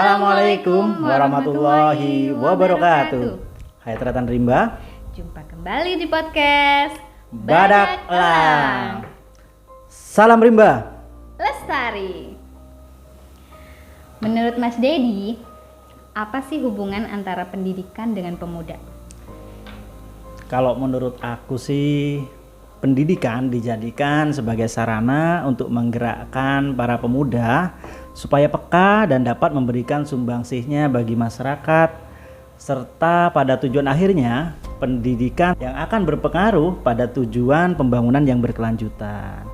Assalamualaikum warahmatullahi wabarakatuh. Hai Tretan Rimba. Jumpa kembali di podcast Badak Elang. Salam Rimba. Lestari. Menurut Mas Dedi, apa sih hubungan antara pendidikan dengan pemuda? Kalau menurut aku sih, pendidikan dijadikan sebagai sarana untuk menggerakkan para pemuda supaya peka dan dapat memberikan sumbangsihnya bagi masyarakat, serta pada tujuan akhirnya pendidikan yang akan berpengaruh pada tujuan pembangunan yang berkelanjutan.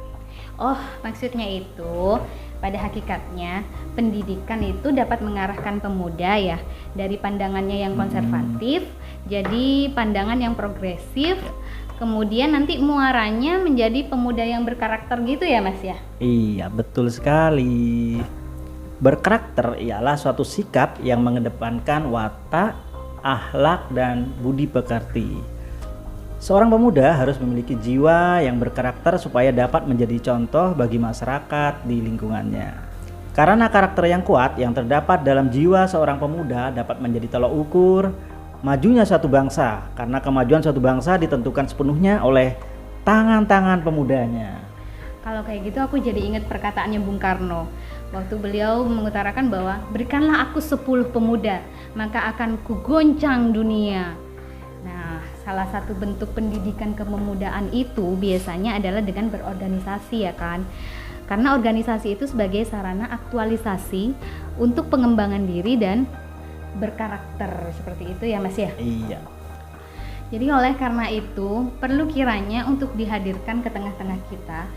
Oh, maksudnya itu pada hakikatnya pendidikan itu dapat mengarahkan pemuda ya dari pandangannya yang konservatif jadi pandangan yang progresif. Kemudian nanti muaranya menjadi pemuda yang berkarakter gitu ya Mas ya? Iya, betul sekali. Berkarakter ialah suatu sikap yang mengedepankan watak, akhlak, dan budi pekerti. Seorang pemuda harus memiliki jiwa yang berkarakter supaya dapat menjadi contoh bagi masyarakat di lingkungannya. Karena karakter yang kuat yang terdapat dalam jiwa seorang pemuda dapat menjadi tolok ukur majunya suatu bangsa, karena kemajuan suatu bangsa ditentukan sepenuhnya oleh tangan-tangan pemudanya. Kalau kayak gitu aku jadi ingat perkataannya Bung Karno waktu beliau mengutarakan bahwa berikanlah aku 10 pemuda maka akan kugoncang dunia. Nah, salah satu bentuk pendidikan kepemudaan itu biasanya adalah dengan berorganisasi ya kan, karena organisasi itu sebagai sarana aktualisasi untuk pengembangan diri dan berkarakter, seperti itu ya Mas ya? Iya. Jadi oleh karena itu perlu kiranya untuk dihadirkan ke tengah-tengah kita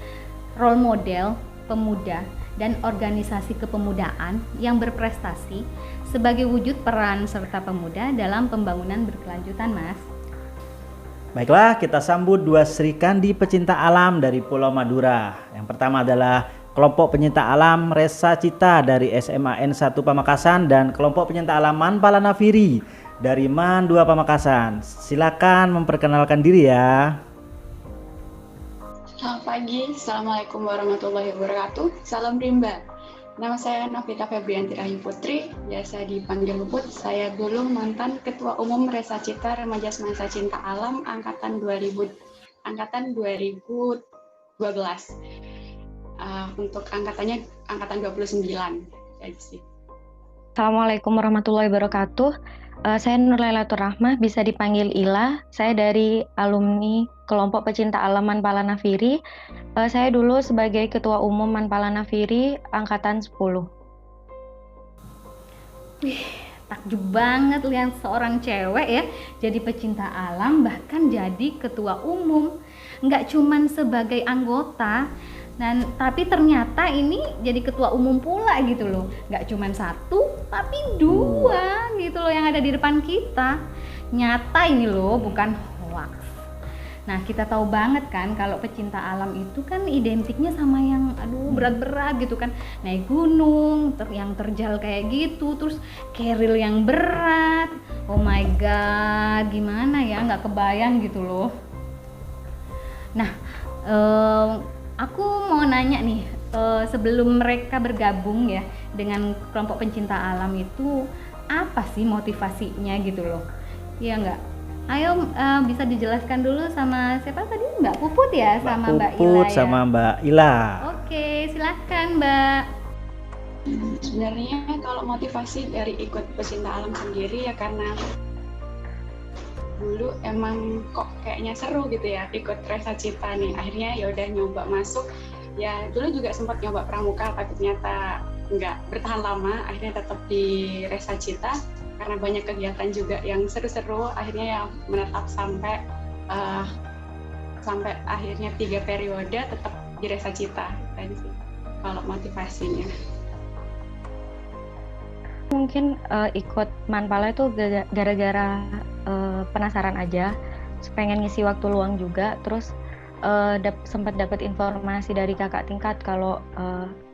role model pemuda dan organisasi kepemudaan yang berprestasi sebagai wujud peran serta pemuda dalam pembangunan berkelanjutan Mas. Baiklah, kita sambut dua Sri Kandi pecinta alam dari Pulau Madura. Yang pertama adalah kelompok pencinta alam Resa Cita dari SMAN 1 Pamekasan dan kelompok pencinta alam Manpala Nafiri dari MAN 2 Pamekasan. Silakan memperkenalkan diri ya. Selamat pagi, Assalamualaikum warahmatullahi wabarakatuh. Salam Rimba. Nama saya Novita Febrianti Rahayu Putri, biasa dipanggil Puput. Saya dulu mantan Ketua Umum Resa Cita Remaja Semansa Cinta Alam angkatan 2012. Untuk angkatannya angkatan 29 aja sih. Assalamualaikum warahmatullahi wabarakatuh. Saya Nurlailatur Rahmah, bisa dipanggil Ila. Saya dari alumni kelompok pecinta alam Manpala Nafiri. Saya dulu sebagai ketua umum Manpala Nafiri angkatan 10. Wih, takjub banget lihat seorang cewek ya jadi pecinta alam bahkan jadi ketua umum. Nggak cuman sebagai anggota, tapi ternyata ini jadi ketua umum pula gitu loh. Nggak cuma satu tapi dua gitu loh yang ada di depan kita. Nyata ini loh, bukan hoax. Nah, kita tahu banget kan kalau pecinta alam itu kan identiknya sama yang berat-berat gitu kan. Naik gunung, yang terjal kayak gitu, terus keril yang berat. Oh my god, gimana ya, nggak kebayang gitu loh. Nah, aku mau nanya nih, sebelum mereka bergabung ya dengan kelompok pencinta alam itu apa sih motivasinya gitu loh? Iya nggak? Ayo bisa dijelaskan dulu sama siapa tadi? Mbak Puput ya? Sama Mbak Ila ya? Sama Mbak Ila. Oke, silakan Mbak. Sebenarnya kalau motivasi dari ikut pecinta alam sendiri ya karena dulu emang kok kayaknya seru gitu ya ikut Resa Cita nih, akhirnya ya udah nyoba masuk. Ya dulu juga sempat nyoba pramuka tapi ternyata nggak bertahan lama, akhirnya tetap di Resa Cita karena banyak kegiatan juga yang seru-seru, akhirnya ya menetap sampai akhirnya 3 periode tetap di Resa Cita. Tadi sih kalau motivasinya. Mungkin ikut Manpala itu gara-gara penasaran aja, pengen ngisi waktu luang juga, terus sempat dapat informasi dari kakak tingkat kalau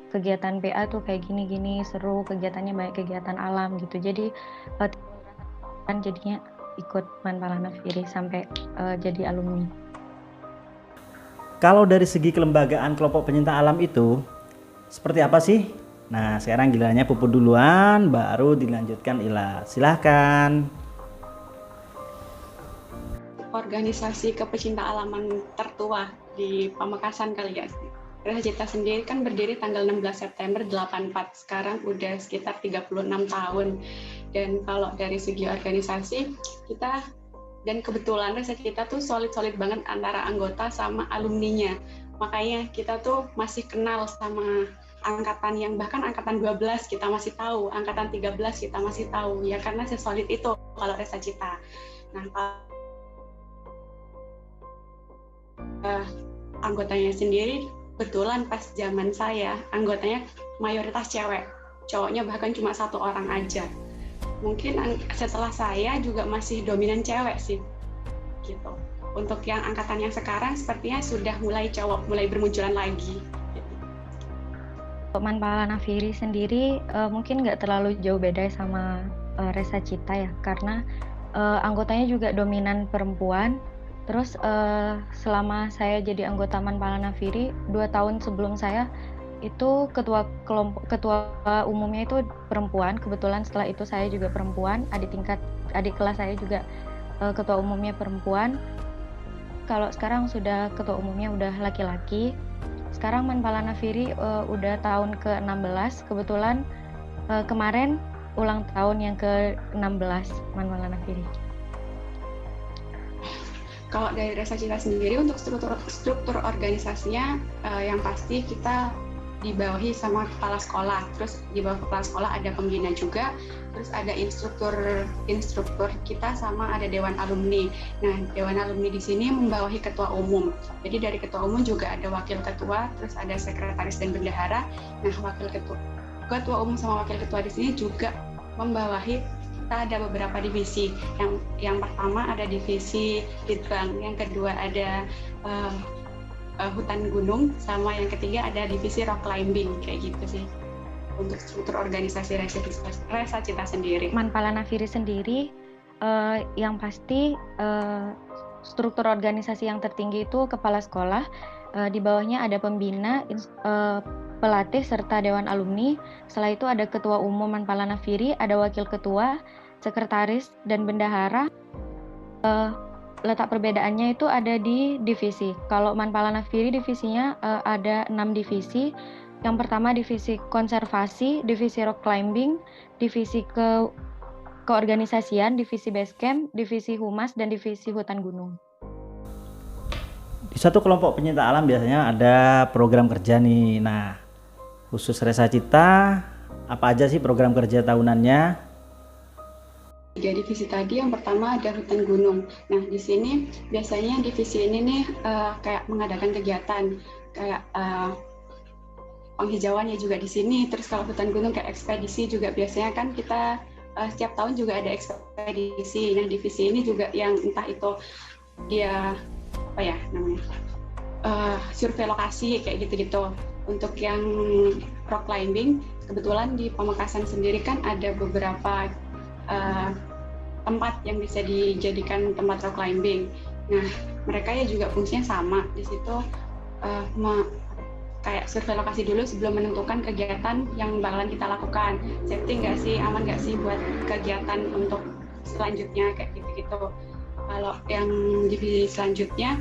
kegiatan PA tuh kayak gini-gini seru, kegiatannya banyak kegiatan alam gitu, jadi kan jadinya ikut Manpala Nafiri sampai jadi alumni. Kalau dari segi kelembagaan kelompok pencinta alam itu seperti apa sih Nah, sekarang gilirannya Puput duluan, baru dilanjutkan Ila. Silahkan. Organisasi kepecinta alaman tertua di Pamekasan kali ya. Resa Cita sendiri kan berdiri tanggal 16 September 84. Sekarang udah sekitar 36 tahun. Dan kalau dari segi organisasi, kita dan kebetulan Resa Cita tuh solid-solid banget antara anggota sama alumninya. Makanya kita tuh masih kenal sama angkatan yang bahkan angkatan 12 kita masih tahu, angkatan 13 kita masih tahu, ya karena sesolid itu kalau Resa Cita. Nah, anggotanya sendiri, kebetulan pas zaman saya, anggotanya mayoritas cewek, cowoknya bahkan cuma 1 orang aja. Mungkin setelah saya juga masih dominan cewek sih, gitu. Untuk yang angkatan yang sekarang sepertinya sudah mulai cowok, mulai bermunculan lagi. Untuk Manpala Nafiri sendiri mungkin nggak terlalu jauh beda sama Resa Cita ya, karena anggotanya juga dominan perempuan. Terus selama saya jadi anggota Manpala Nafiri, 2 tahun sebelum saya itu ketua umumnya itu perempuan. Kebetulan setelah itu saya juga perempuan, adik kelas saya juga ketua umumnya perempuan. Kalau sekarang sudah ketua umumnya udah laki-laki. Sekarang Manpala Nafiri udah tahun ke-16. Kebetulan kemarin ulang tahun yang ke-16 Manpala Nafiri. Kalau dari Resa Cita sendiri untuk struktur organisasinya yang pasti kita dibawahi sama kepala sekolah. Terus di bawah kepala sekolah ada pembina juga. Terus ada instruktur kita sama ada dewan alumni. Nah, dewan alumni di sini membawahi ketua umum. Jadi dari ketua umum juga ada wakil ketua, terus ada sekretaris dan bendahara. Nah, ketua umum sama wakil ketua di sini juga membawahi, kita ada beberapa divisi. Yang pertama ada divisi Litbang, yang kedua ada hutan gunung, sama yang ketiga ada divisi rock climbing, kayak gitu sih untuk struktur organisasi Resa Cita sendiri. Manpala Nafiri sendiri yang pasti struktur organisasi yang tertinggi itu kepala sekolah, di bawahnya ada pembina, pelatih serta dewan alumni. Setelah itu ada ketua umum Manpala Nafiri, ada wakil ketua, sekretaris dan bendahara. Letak perbedaannya itu ada di divisi. Kalau Manpala Nafiri divisinya ada 6 divisi. Yang pertama divisi konservasi, divisi rock climbing, divisi keorganisasian, divisi base camp, divisi humas, dan divisi hutan gunung. Di satu kelompok pencinta alam biasanya ada program kerja nih. Nah, khusus Resa Cita, apa aja sih program kerja tahunannya? 3 divisi tadi, yang pertama ada hutan gunung. Nah, di sini biasanya divisi ini nih kayak mengadakan kegiatan kayak penghijauannya juga di sini. Terus kalau hutan gunung kayak ekspedisi juga biasanya kan kita setiap tahun juga ada ekspedisi. Nah, divisi ini juga yang entah itu dia apa ya namanya survei lokasi kayak gitu-gitu. Untuk yang rock climbing, kebetulan di Pamekasan sendiri kan ada beberapa tempat yang bisa dijadikan tempat rock climbing. Nah, mereka ya juga fungsinya sama di situ, kayak survei lokasi dulu sebelum menentukan kegiatan yang bakalan kita lakukan. Safety nggak sih, aman nggak sih buat kegiatan untuk selanjutnya kayak gitu-gitu. Kalau yang divisi selanjutnya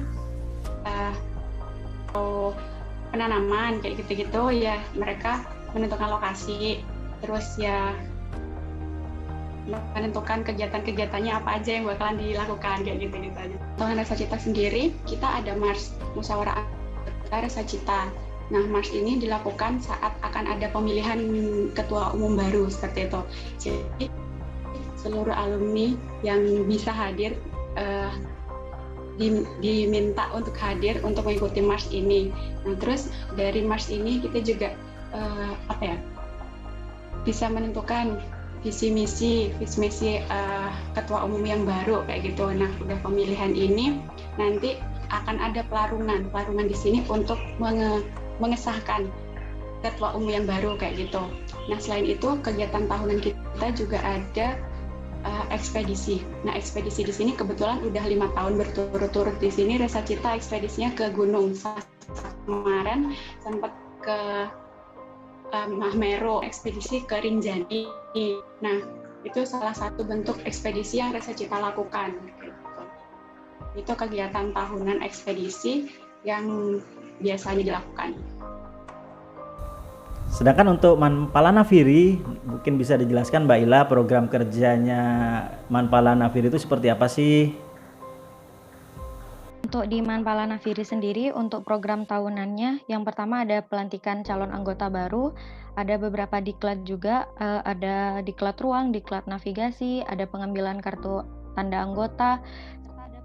penanaman kayak gitu-gitu ya, mereka menentukan lokasi, terus ya menentukan kegiatan-kegiatannya apa aja yang bakalan dilakukan kayak gitu-gitu aja. Untuk Resa Cita sendiri, kita ada Mars Musyawarah Resa Cita. Nah, Mars ini dilakukan saat akan ada pemilihan ketua umum baru seperti itu. Jadi seluruh alumni yang bisa hadir diminta untuk hadir untuk mengikuti Mars ini. Nah, terus dari Mars ini kita juga bisa menentukan visi misi ketua umum yang baru kayak gitu. Nah, udah pemilihan ini nanti akan ada pelarungan di sini untuk mengesahkan ketua umum yang baru kayak gitu. Nah, selain itu kegiatan tahunan kita juga ada ekspedisi. Nah, ekspedisi di sini kebetulan udah 5 tahun berturut-turut di sini. Resa Cita ekspedisinya ke gunung. Kemarin sempat ke Mahmero, ekspedisi ke Rinjani. Nah, itu salah satu bentuk ekspedisi yang Resa Cita lakukan. Itu kegiatan tahunan ekspedisi yang biasanya dilakukan. Sedangkan untuk Manpala Nafiri, mungkin bisa dijelaskan Mbak Ila program kerjanya Manpala Nafiri itu seperti apa sih? Untuk di Manpala Nafiri sendiri, untuk program tahunannya, yang pertama ada pelantikan calon anggota baru, ada beberapa diklat juga, ada diklat ruang, diklat navigasi, ada pengambilan kartu tanda anggota, serta ada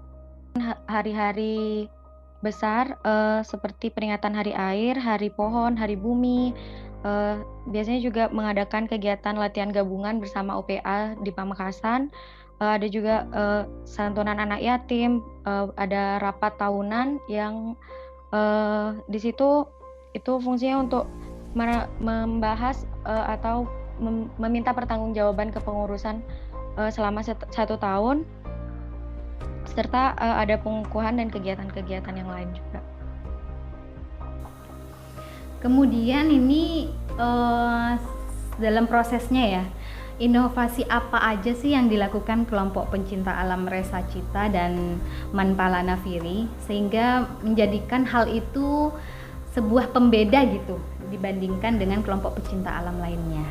hari-hari besar seperti peringatan hari air, hari pohon, hari bumi. Biasanya juga mengadakan kegiatan latihan gabungan bersama OPA di Pamekasan. Ada juga santunan anak yatim, ada rapat tahunan yang di situ itu fungsinya untuk membahas atau meminta pertanggungjawaban kepengurusan selama 1 tahun, serta ada pengukuhan dan kegiatan-kegiatan yang lain juga. Kemudian ini dalam prosesnya ya, inovasi apa aja sih yang dilakukan kelompok pencinta alam Resa Cita dan Manpala Nafiri sehingga menjadikan hal itu sebuah pembeda gitu dibandingkan dengan kelompok pecinta alam lainnya?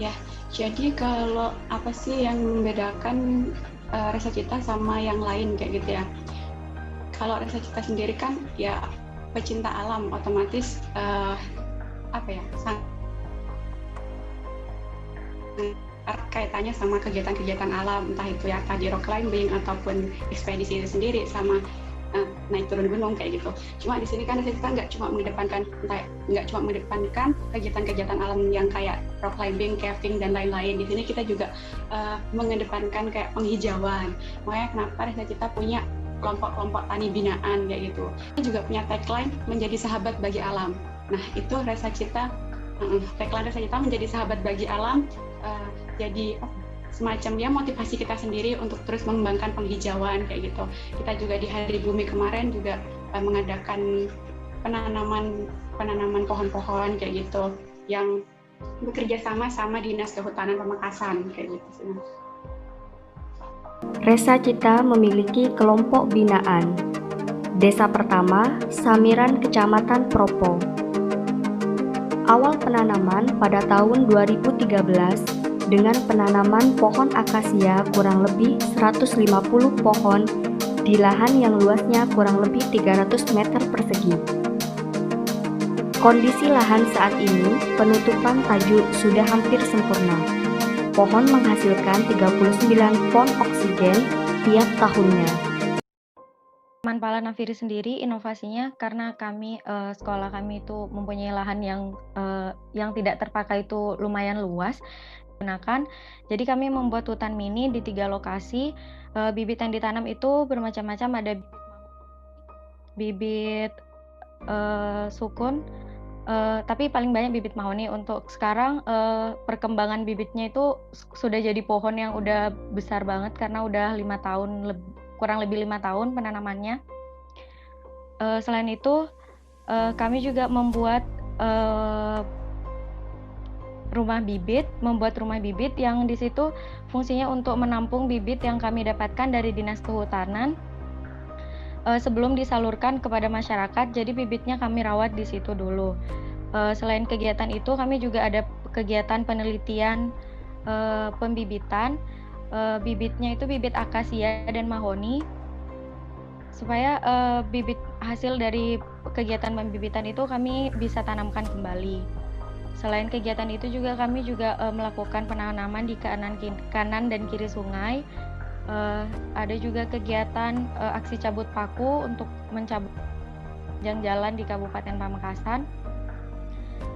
Ya, jadi kalau apa sih yang membedakan Resa Cita sama yang lain kayak gitu ya? Kalau Resa Cita sendiri kan ya pecinta alam, otomatis kaitannya sama kegiatan-kegiatan alam, entah itu ya tadi rock climbing ataupun ekspedisi itu sendiri sama naik turun gunung kayak gitu. Cuma di sini kan kita nggak cuma mengedepankan kegiatan-kegiatan alam yang kayak rock climbing, caving dan lain-lain. Di sini kita juga mengedepankan kayak penghijauan. Makanya kenapa Resa Cita punya kelompok-kelompok tani binaan kayak gitu. Kita juga punya tagline menjadi sahabat bagi alam. Nah itu Resa Cita, tagline Resa Cita menjadi sahabat bagi alam. Jadi semacamnya motivasi kita sendiri untuk terus mengembangkan penghijauan kayak gitu. Kita juga di Hari Bumi kemarin juga mengadakan penanaman pohon-pohon kayak gitu yang bekerja sama Dinas Kehutanan Pamekasan kayak gitu. Resa Cita memiliki kelompok binaan. Desa pertama, Samiran, Kecamatan Propo. Awal penanaman pada tahun 2013 dengan penanaman pohon akasia kurang lebih 150 pohon di lahan yang luasnya kurang lebih 300 meter persegi. Kondisi lahan saat ini, penutupan tajuk sudah hampir sempurna. Pohon menghasilkan 39 ton oksigen tiap tahunnya. Manpala Nafiri sendiri inovasinya karena kami sekolah kami itu mempunyai lahan yang tidak terpakai itu lumayan luas digunakan. Jadi kami membuat hutan mini di 3 lokasi. Bibit yang ditanam itu bermacam-macam, ada bibit sukun, tapi paling banyak bibit mahoni. Untuk sekarang perkembangan bibitnya itu sudah jadi pohon yang udah besar banget karena udah 5 tahun kurang lebih 5 tahun penanamannya. Selain itu kami juga membuat membuat rumah bibit yang di situ fungsinya untuk menampung bibit yang kami dapatkan dari Dinas Kehutanan sebelum disalurkan kepada masyarakat. Jadi bibitnya kami rawat di situ dulu. Selain kegiatan itu kami juga ada kegiatan penelitian pembibitan. Bibitnya itu bibit akasia dan mahoni, supaya bibit hasil dari kegiatan pembibitan itu kami bisa tanamkan kembali. Selain kegiatan itu juga kami juga melakukan penanaman di kanan dan kiri sungai. Ada juga kegiatan aksi cabut paku untuk mencabut jalan di Kabupaten Pamekasan.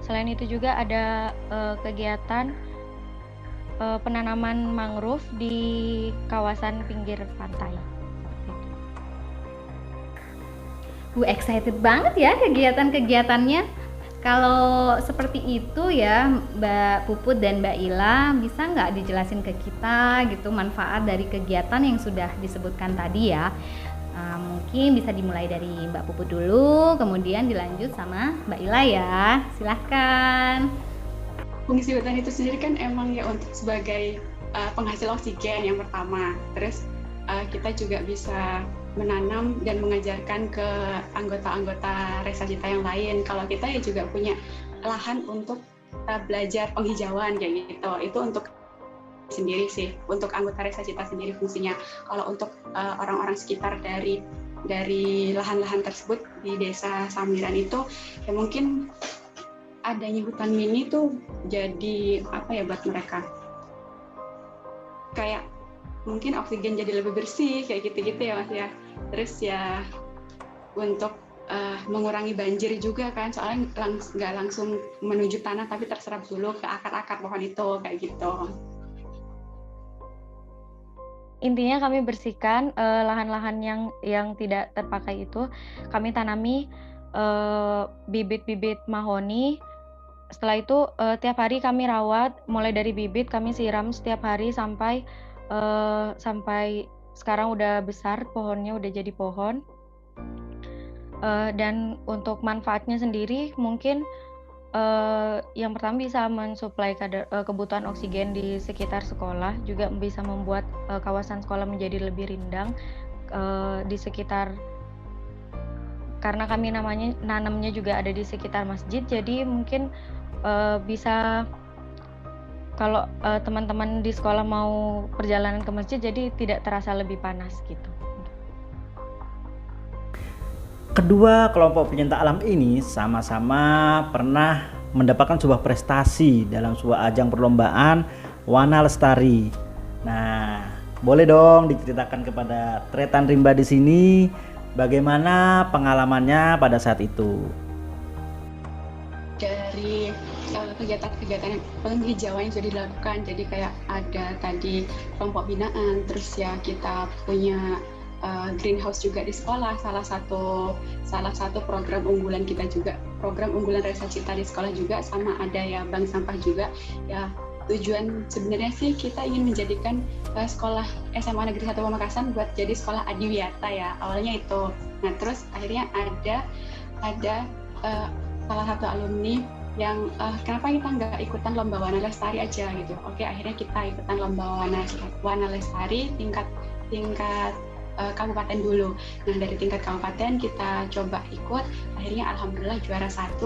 Selain itu juga ada kegiatan penanaman mangrove di kawasan pinggir pantai. Excited banget ya kegiatan-kegiatannya. Kalau seperti itu ya Mbak Puput dan Mbak Ila, bisa nggak dijelasin ke kita gitu manfaat dari kegiatan yang sudah disebutkan tadi ya? Mungkin bisa dimulai dari Mbak Puput dulu, kemudian dilanjut sama Mbak Ila ya. Silahkan. Fungsi hutan itu sendiri kan emang ya untuk sebagai penghasil oksigen yang pertama. Terus kita juga bisa menanam dan mengajarkan ke anggota-anggota Resa Cita yang lain. Kalau kita ya juga punya lahan untuk belajar penghijauan kayak gitu. Itu untuk sendiri sih, untuk anggota Resa Cita sendiri fungsinya. Kalau untuk orang-orang sekitar dari lahan-lahan tersebut di Desa Samiran itu ya mungkin adanya hutan mini tuh jadi apa ya buat mereka, kayak mungkin oksigen jadi lebih bersih kayak gitu-gitu ya Mas ya. Terus ya untuk mengurangi banjir juga kan, soalnya nggak langsung menuju tanah tapi terserap dulu ke akar-akar pohon itu kayak gitu. Intinya kami bersihkan lahan-lahan yang tidak terpakai itu, kami tanami bibit-bibit mahoni. Setelah itu tiap hari kami rawat, mulai dari bibit kami siram setiap hari sampai sekarang udah besar pohonnya, udah jadi pohon. Dan untuk manfaatnya sendiri mungkin yang pertama bisa mensuplai kebutuhan oksigen di sekitar sekolah, juga bisa membuat kawasan sekolah menjadi lebih rindang di sekitar, karena kami nanamnya juga ada di sekitar masjid, jadi mungkin bisa kalau teman-teman di sekolah mau perjalanan ke masjid jadi tidak terasa lebih panas gitu. Kedua kelompok pencinta alam ini sama-sama pernah mendapatkan sebuah prestasi dalam sebuah ajang perlombaan Wana Lestari. Nah, boleh dong diceritakan kepada Tretan Rimba di sini bagaimana pengalamannya pada saat itu. Dari kegiatan-kegiatan penghijauan yang sudah dilakukan, jadi kayak ada tadi kelompok binaan, terus ya kita punya greenhouse juga di sekolah, salah satu program unggulan kita juga, program unggulan Resa Cita di sekolah juga, sama ada ya bank sampah juga. Ya tujuan sebenarnya sih kita ingin menjadikan sekolah SMA Negeri 1 Pamekasan buat jadi sekolah adiwiyata ya, awalnya itu. Nah terus akhirnya ada salah satu alumni yang kenapa kita nggak ikutan lomba Wana Lestari aja gitu. Oke, akhirnya kita ikutan lomba Wana Lestari tingkat kabupaten dulu. Nah dari tingkat kabupaten kita coba ikut, akhirnya alhamdulillah juara 1.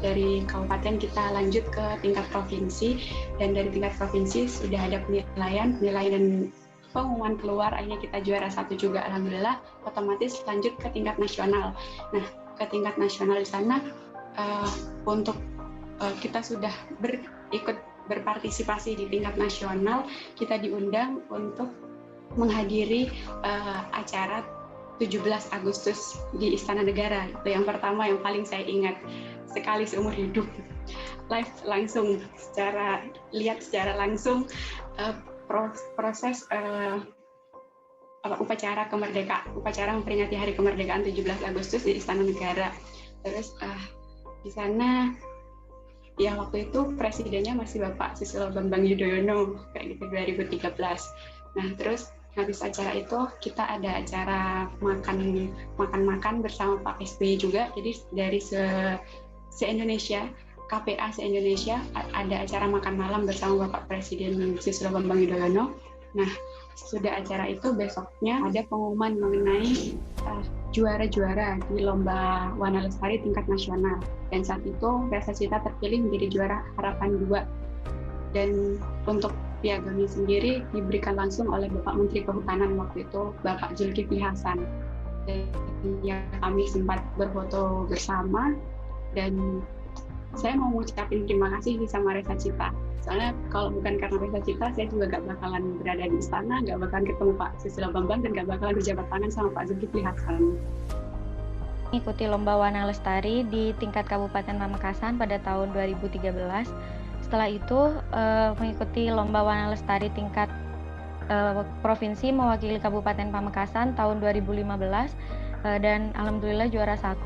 Dari kabupaten kita lanjut ke tingkat provinsi, dan dari tingkat provinsi sudah ada penilaian dan pengumuman keluar, akhirnya kita juara 1 juga alhamdulillah, otomatis lanjut ke tingkat nasional. Nah ke tingkat nasional di sana untuk kita sudah ikut berpartisipasi di tingkat nasional, kita diundang untuk menghadiri acara 17 Agustus di Istana Negara. Itu yang pertama, yang paling saya ingat sekali seumur hidup, live langsung, lihat secara langsung proses upacara memperingati Hari Kemerdekaan 17 Agustus di Istana Negara. Terus di sana ya waktu itu presidennya masih Bapak Susilo Bambang Yudhoyono kayak gitu 2013. Nah terus habis acara itu kita ada acara makan bersama Pak SBY juga. Jadi dari se-Indonesia, KPA se-Indonesia ada acara makan malam bersama Bapak Presiden Susilo Bambang Yudhoyono. Nah sudah acara itu besoknya ada pengumuman mengenai juara-juara di lomba Wana Lestari tingkat nasional, dan saat itu Resa Cita terpilih menjadi juara harapan 2, dan untuk piagamnya sendiri diberikan langsung oleh Bapak Menteri Kehutanan waktu itu, Bapak Zulkifli Hasan. Dan ya, kami sempat berfoto bersama, dan saya mau mengucapkan terima kasih sama Resa Cita. Soalnya kalau bukan karena Resa Cita, saya juga gak bakalan berada di istana, gak bakalan ketemu Pak Susilo Bambang, dan gak bakalan berjabat tangan sama Pak Zulkifli Hasan. Ikuti lomba Wana Lestari di tingkat Kabupaten Pamekasan pada tahun 2013. Setelah itu mengikuti lomba Wana Lestari tingkat provinsi mewakili Kabupaten Pamekasan tahun 2015, dan alhamdulillah juara 1,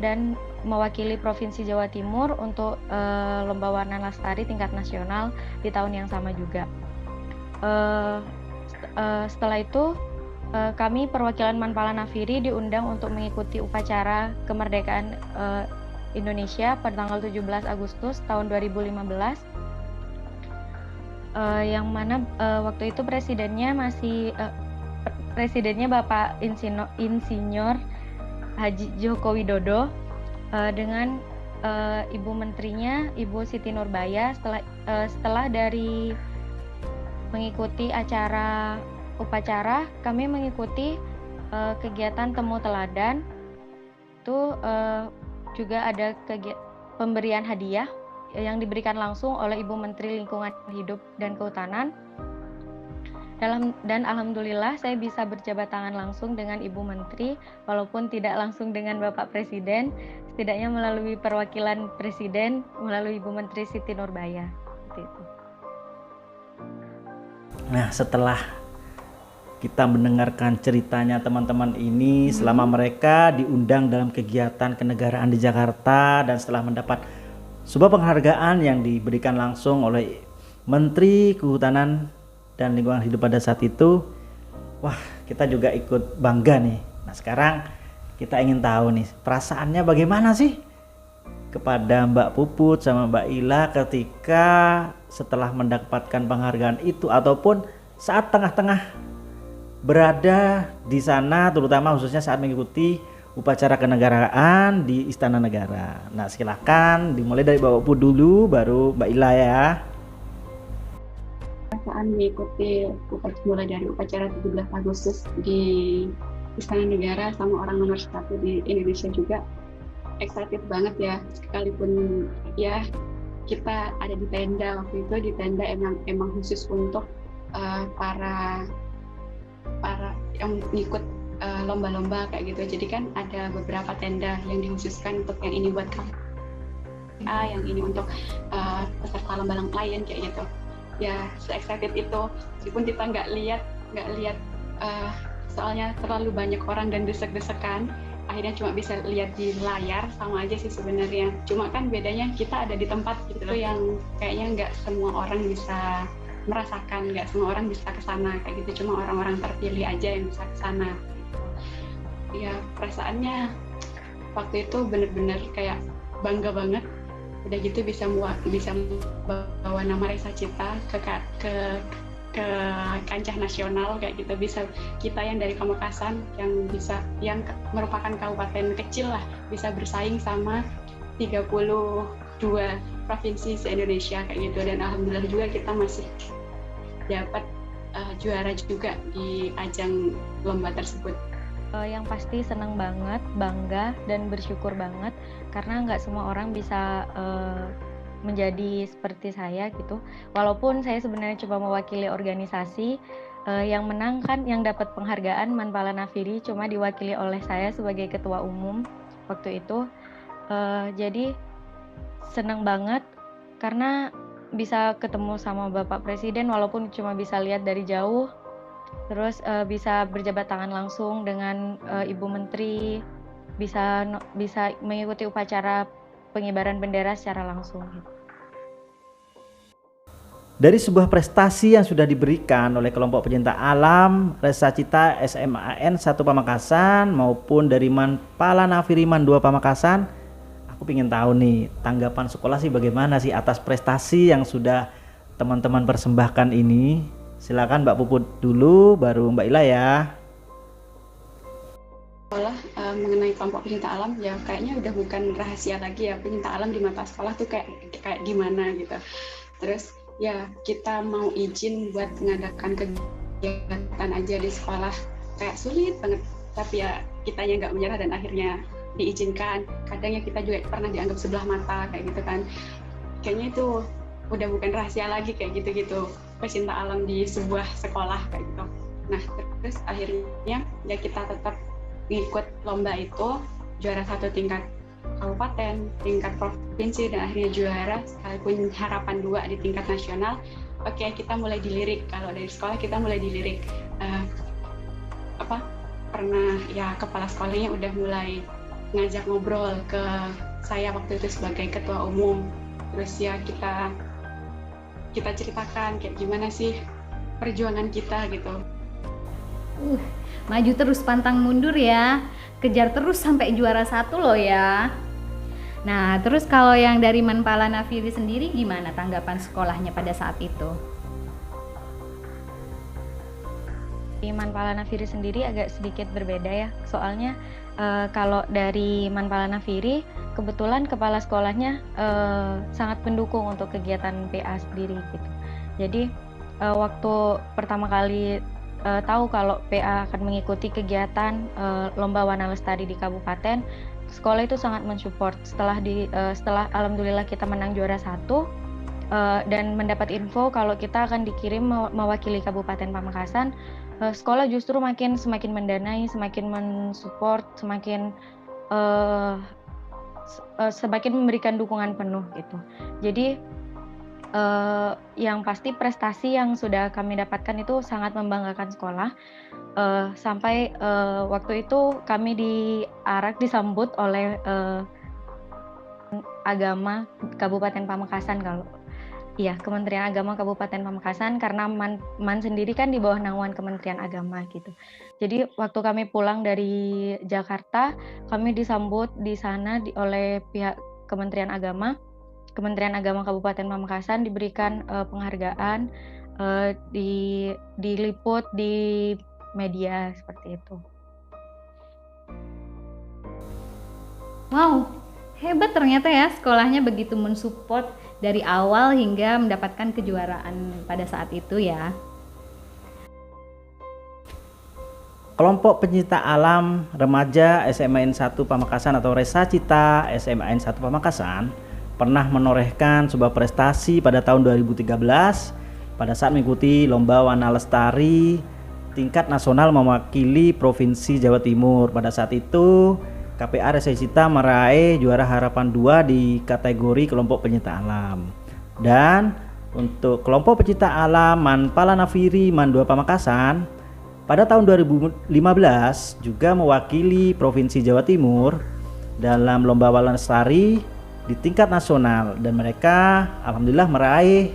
dan mewakili Provinsi Jawa Timur untuk lomba Wana Lestari tingkat nasional di tahun yang sama juga. Setelah itu kami perwakilan Manpala Nafiri diundang untuk mengikuti upacara kemerdekaan Indonesia pada tanggal 17 Agustus tahun 2015. Yang mana waktu itu presidennya Bapak Insinyur Haji Joko Widodo dengan Ibu Menterinya Ibu Siti Nurbaya. Setelah dari mengikuti upacara, kami mengikuti kegiatan temu teladan. Itu juga ada pemberian hadiah yang diberikan langsung oleh Ibu Menteri Lingkungan Hidup dan Kehutanan. Dan alhamdulillah saya bisa berjabat tangan langsung dengan Ibu Menteri, walaupun tidak langsung dengan Bapak Presiden, setidaknya melalui perwakilan Presiden, melalui Ibu Menteri Siti Nurbaya. Seperti itu. Nah, setelah kita mendengarkan ceritanya teman-teman ini selama mereka diundang dalam kegiatan kenegaraan di Jakarta dan setelah mendapat sebuah penghargaan yang diberikan langsung oleh Menteri Kehutanan dan Lingkungan Hidup pada saat itu, wah, kita juga ikut bangga nih. Nah, sekarang kita ingin tahu nih perasaannya bagaimana sih kepada Mbak Puput sama Mbak Ila ketika setelah mendapatkan penghargaan itu ataupun saat tengah-tengah berada di sana, terutama khususnya saat mengikuti upacara kenegaraan di Istana Negara. Nah, silakan dimulai dari Mbak Puput dulu, baru Mbak Ila ya. Perasaan mengikuti mulai dari upacara 17 Agustus di Istana Negara sama orang nomor 1 di Indonesia juga excited banget ya, sekalipun ya kita ada di tenda waktu itu. Di tenda emang khusus untuk para yang ikut lomba-lomba kayak gitu. Jadi kan ada beberapa tenda yang dikhususkan untuk yang ini buat KPA, yang ini untuk peserta lomba lain kayak gitu. Ya, se-excited itu, meskipun kita nggak lihat soalnya terlalu banyak orang dan desek-desekan, akhirnya cuma bisa lihat di layar. Sama aja sih sebenarnya, cuma kan bedanya kita ada di tempat gitu yang kayaknya nggak semua orang bisa merasakan, nggak semua orang bisa ke sana kayak gitu, cuma orang-orang terpilih aja yang bisa ke sana. Ya, perasaannya waktu itu bener-bener kayak bangga banget. Udah gitu bisa bawa nama Resa Cita ke kancah nasional kayak gitu. Bisa kita yang dari Pamekasan yang merupakan kabupaten kecil lah, bisa bersaing sama 32 provinsi se-Indonesia kayak gitu. Dan alhamdulillah juga kita masih dapat juara juga di ajang lomba tersebut. Yang pasti senang banget, bangga dan bersyukur banget karena nggak semua orang bisa menjadi seperti saya gitu. Walaupun saya sebenarnya coba mewakili organisasi, yang menang kan, yang dapat penghargaan Manpala Nafiri cuma diwakili oleh saya sebagai ketua umum waktu itu. Jadi senang banget karena bisa ketemu sama Bapak Presiden walaupun cuma bisa lihat dari jauh. Terus bisa berjabat tangan langsung dengan Ibu Menteri, bisa mengikuti upacara pengibaran bendera secara langsung. Dari sebuah prestasi yang sudah diberikan oleh kelompok pecinta alam Resa Cita SMAN 1 Pamekasan maupun dari Manpala Nafiri Man 2 Pamekasan, aku ingin tahu nih tanggapan sekolah sih bagaimana sih atas prestasi yang sudah teman-teman persembahkan ini. Silakan Mbak Puput dulu, baru Mbak Ila ya. Sekolah mengenai kelompok pecinta alam ya kayaknya udah bukan rahasia lagi ya, pecinta alam di mata sekolah tuh kayak gimana gitu. Terus ya kita mau izin buat mengadakan kegiatan aja di sekolah kayak sulit banget, tapi ya kitanya nggak menyerah dan akhirnya diizinkan. Kadangnya kita juga pernah dianggap sebelah mata kayak gitu kan. Kayaknya itu udah bukan rahasia lagi kayak gitu-gitu, pecinta alam di sebuah sekolah kayak gitu. Nah, terus akhirnya ya kita tetap ngikut lomba itu, juara 1 tingkat kabupaten, tingkat provinsi, dan akhirnya juara sekalipun harapan 2 di tingkat nasional. Oke, kita mulai dilirik. Kalau dari sekolah kita mulai dilirik. Pernah ya kepala sekolahnya udah mulai ngajak ngobrol ke saya waktu itu sebagai ketua umum. Terus ya kita ceritakan kayak gimana sih perjuangan kita gitu. Maju terus pantang mundur ya. Kejar terus sampai juara 1 loh ya. Nah, terus kalau yang dari Manpala Nafiri sendiri gimana tanggapan sekolahnya pada saat itu? Di Manpala Nafiri sendiri agak sedikit berbeda ya. Soalnya kalau dari Manpala Nafiri kebetulan kepala sekolahnya sangat mendukung untuk kegiatan PA sendiri gitu. Jadi waktu pertama kali tahu kalau PA akan mengikuti kegiatan lomba warna lestari di kabupaten, sekolah itu sangat mensupport. Setelah alhamdulillah kita menang juara 1 dan mendapat info kalau kita akan dikirim mewakili Kabupaten Pamekasan, sekolah justru semakin mendanai, semakin mensupport, semakin memberikan dukungan penuh gitu. Jadi yang pasti prestasi yang sudah kami dapatkan itu sangat membanggakan sekolah. Sampai waktu itu kami disambut oleh Agama Kabupaten Pamekasan Kementerian Agama Kabupaten Pamekasan, karena Man sendiri kan di bawah naungan Kementerian Agama gitu. Jadi waktu kami pulang dari Jakarta, kami disambut di sana oleh pihak Kementerian Agama Kabupaten Pamekasan, diberikan penghargaan, diliput di media seperti itu. Wow, hebat ternyata ya, sekolahnya begitu mensupport dari awal hingga mendapatkan kejuaraan pada saat itu ya. Kelompok pencinta alam remaja SMAN 1 Pamekasan atau Resa Cita SMAN 1 Pamekasan pernah menorehkan sebuah prestasi pada tahun 2013 pada saat mengikuti lomba warna lestari tingkat nasional mewakili Provinsi Jawa Timur. Pada saat itu KPA Resa Cita meraih juara harapan 2 di kategori kelompok pencinta alam. Dan untuk kelompok pencinta alam Manpala Nafiri Man 2 Pamekasan pada tahun 2015 juga mewakili Provinsi Jawa Timur dalam lomba warna lestari di tingkat nasional, dan mereka alhamdulillah meraih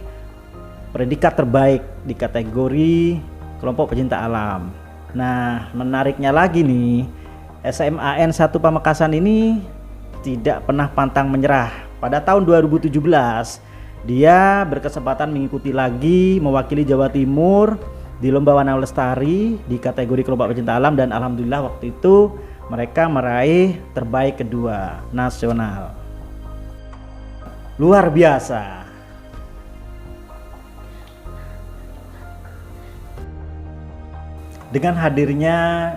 predikat terbaik di kategori kelompok pencinta alam. Nah, menariknya lagi nih, SMAN 1 Pamekasan ini tidak pernah pantang menyerah. Pada tahun 2017 dia berkesempatan mengikuti lagi mewakili Jawa Timur di lomba warna lestari di kategori kelompok pencinta alam, dan alhamdulillah waktu itu mereka meraih terbaik kedua nasional. Luar biasa. Dengan hadirnya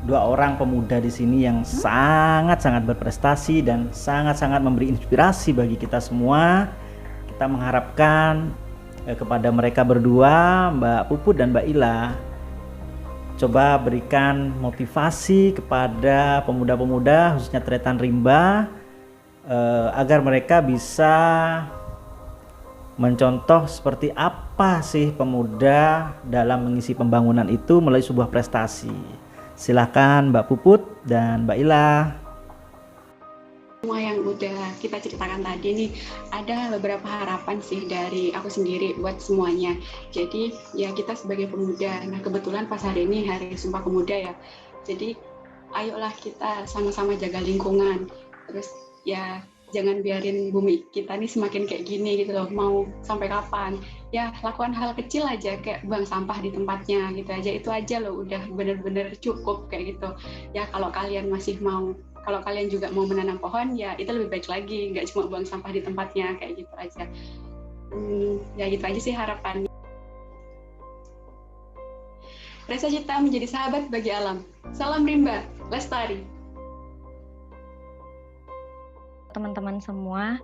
dua orang pemuda di sini yang sangat-sangat berprestasi dan sangat-sangat memberi inspirasi bagi kita semua, kita mengharapkan kepada mereka berdua, Mbak Puput dan Mbak Ila, coba berikan motivasi kepada pemuda-pemuda khususnya Tretan Rimba agar mereka bisa mencontoh seperti apa sih pemuda dalam mengisi pembangunan itu melalui sebuah prestasi. Silakan Mbak Puput dan Mbak Ila. Semua yang udah kita ceritakan tadi nih, ada beberapa harapan sih dari aku sendiri buat semuanya. Jadi ya kita sebagai pemuda, nah kebetulan pas hari ini Hari Sumpah Pemuda ya, jadi ayolah kita sama-sama jaga lingkungan. Terus ya jangan biarin bumi kita nih semakin kayak gini gitu loh, mau sampai kapan. Ya lakukan hal kecil aja kayak buang sampah di tempatnya gitu aja, itu aja loh udah bener-bener cukup kayak gitu. Ya kalau kalian juga mau menanam pohon ya itu lebih baik lagi, nggak cuma buang sampah di tempatnya kayak gitu aja. Ya gitu aja sih harapannya. Resa Cita menjadi sahabat bagi alam. Salam rimba, lestari. Teman-teman semua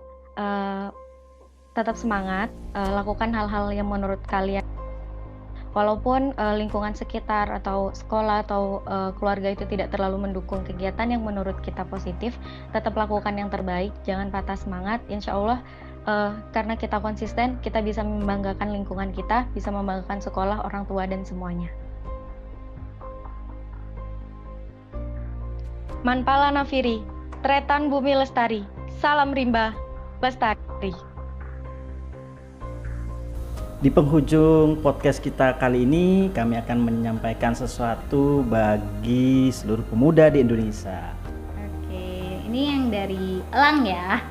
tetap semangat, lakukan hal-hal yang menurut kalian, walaupun lingkungan sekitar atau sekolah atau keluarga itu tidak terlalu mendukung kegiatan yang menurut kita positif, tetap lakukan yang terbaik, jangan patah semangat. Insya Allah karena kita konsisten, kita bisa membanggakan lingkungan kita, bisa membanggakan sekolah, orang tua, dan semuanya. Manpala Nafiri, Tretan Bumi Lestari. Salam rimba, lestari. Di penghujung podcast kita kali ini, kami akan menyampaikan sesuatu bagi seluruh pemuda di Indonesia. Oke, ini yang dari Elang ya.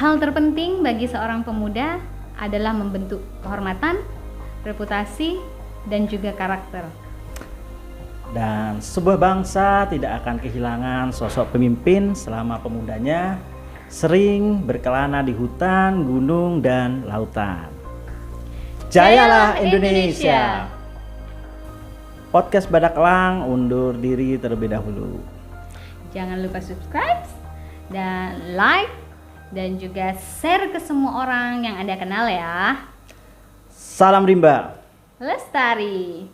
Hal terpenting bagi seorang pemuda adalah membentuk kehormatan, reputasi, dan juga karakter. Dan sebuah bangsa tidak akan kehilangan sosok pemimpin selama pemudanya sering berkelana di hutan, gunung, dan lautan. Jayalah Indonesia! Podcast Badak Elang undur diri terlebih dahulu. Jangan lupa subscribe dan like dan juga share ke semua orang yang Anda kenal ya. Salam rimba. Lestari.